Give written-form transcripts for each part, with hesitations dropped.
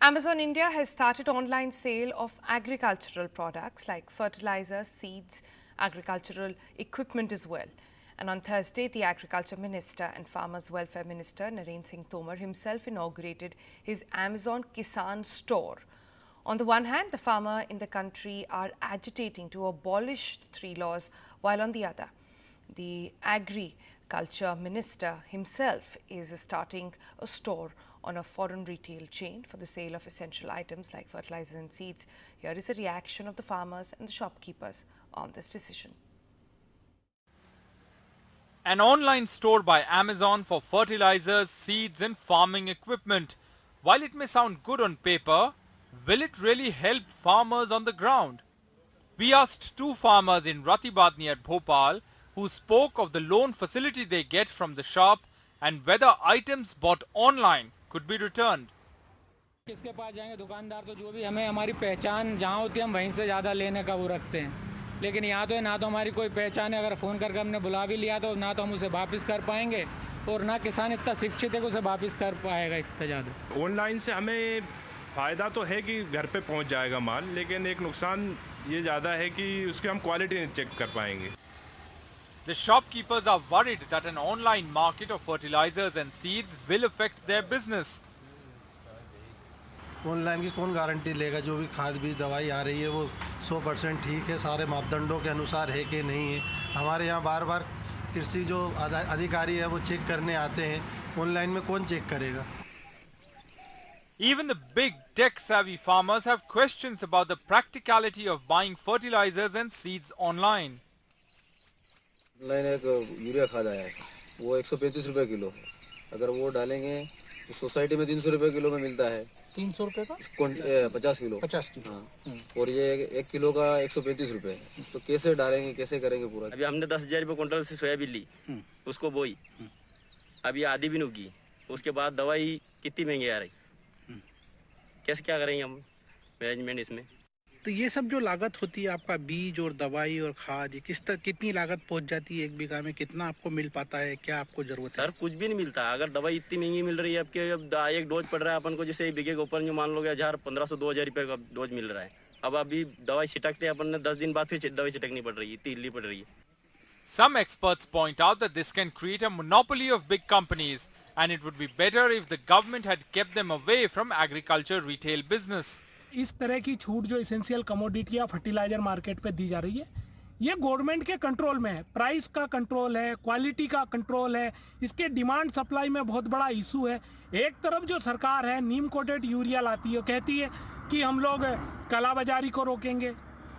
Amazon India has started online sale of agricultural products like fertilizers, seeds, agricultural equipment as well. And on Thursday, the Agriculture Minister and Farmers Welfare Minister Narendra Singh Tomar himself inaugurated his Amazon Kisan store. On the one hand, the farmers in the country are agitating to abolish the three laws, while on the other, the Agriculture Minister himself is starting a store on a foreign retail chain for the sale of essential items like fertilizers and seeds. Here is a reaction of the farmers and the shopkeepers on this decision. An online store by Amazon for fertilizers, seeds and farming equipment. While it may sound good on paper, will it really help farmers on the ground? We asked two farmers in Ratibad near Bhopal who spoke of the loan facility they get from the shop and whether items bought online could be returned. किसके पास जाएंगे दुकानदार तो जो भी हमें हमारी पहचान जहाँ होती है हम वहीं से ज़्यादा लेने का वो रखते हैं लेकिन यहाँ तो है ना तो हमारी कोई पहचान है अगर फ़ोन करके हमने बुला भी लिया तो ना तो हम उसे वापस कर पाएंगे और ना किसान इतना शिक्षित है कि उसे वापस कर पाएगा इतना ज़्यादा। ऑनलाइन से हमें फ़ायदा तो है कि घर पे पहुँच जाएगा माल लेकिन एक नुकसान ये ज़्यादा है कि उसकी हम क्वालिटी नहीं चेक कर पाएंगे। The shopkeepers are worried that an online market of fertilizers and seeds will affect their business. Online की कौन गारंटी लेगा जो भी खाद बीज दवाई आ रही है वो 100% ठीक है सारे मापदंडों के अनुसार है कि नहीं है। हमारे यहाँ बार बार कृषि जो अधिकारी है वो चेक करने आते हैं ऑनलाइन में कौन चेक करेगा। Even the big tech-savvy farmers have questions about the practicality of buying fertilizers and seeds online. Online एक यूरिया खाद आया है वो 135 रुपए किलो है अगर वो डालेंगे तो सोसाइटी में 300 रुपए किलो में मिलता है 300 रुपए का 50 किलो 50 किलो हाँ और ये 1 किलो का 135 रुपए है तो कैसे डालेंगे कैसे करेंगे पूरा। अभी हमने 10,000 रुपये क्विंटल से सोयाबीन ली उसको बोई अभी आधी भी उगी उसके बाद दवाई कितनी महंगी आ रही कैसे क्या करेंगे हम मैनेजमेंट इसमें। तो ये सब जो लागत होती है आपका बीज और दवाई और खाद ये कितनी लागत पहुंच जाती है एक बीघा में कितना आपको मिल पाता है क्या आपको जरूरत है। सर कुछ भी नहीं मिलता अगर दवाई इतनी महंगी मिल रही है आपके अब एक डोज पड़ रहा है अपन को जैसे बीघे के ऊपर जो मान लो 1,500-2,000 रुपये का डोज मिल रहा है अब अभी दवाई छिटकते अपन ने 10 दिन बाद फिर दवाई छिटकनी पड़ रही है इतनी पड़ रही है। Some experts point out that this can create a monopoly of big companies and it would be better if the government had kept them away from agriculture retail business. इस तरह की छूट जो इसेंशियल कमोडिटी या fertiliser market पे दी जा रही है ये गवर्नमेंट के कंट्रोल में है। प्राइस का कंट्रोल है क्वालिटी का कंट्रोल है इसके डिमांड सप्लाई में बहुत बड़ा इशू है। एक तरफ जो सरकार है नीम कोटेड यूरिया लाती है कहती है कि हम लोग कालाबाजारी को रोकेंगे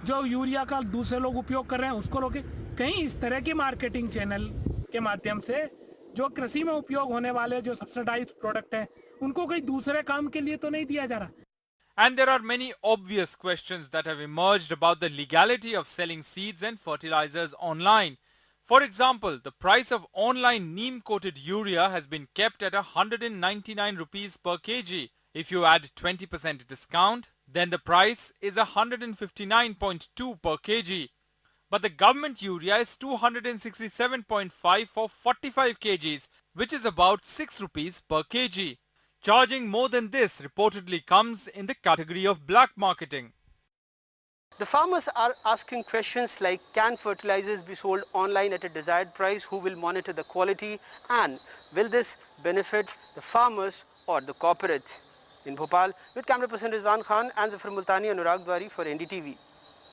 जो यूरिया का दूसरे लोग उपयोग कर रहे हैं उसको रोके कहीं इस तरह की मार्केटिंग चैनल के माध्यम से जो कृषि में उपयोग होने वाले जो सब्सिडाइज्ड प्रोडक्ट है उनको कहीं दूसरे काम के लिए तो नहीं दिया जा रहा। And there are many obvious questions that have emerged about the legality of selling seeds and fertilizers online. For example, the price of online neem-coated urea has been kept at 199 rupees per kg. If you add 20% discount, then the price is 159.2 per kg. But the government urea is 267.5 for 45 kgs, which is about 6 rupees per kg. Charging more than this reportedly comes in the category of black marketing. The farmers are asking questions like can fertilizers be sold online at a desired price, who will monitor the quality and will this benefit the farmers or the corporates. In Bhopal with camera person Rizwan Khan and Zafar Multani, Anurag Dwari for NDTV.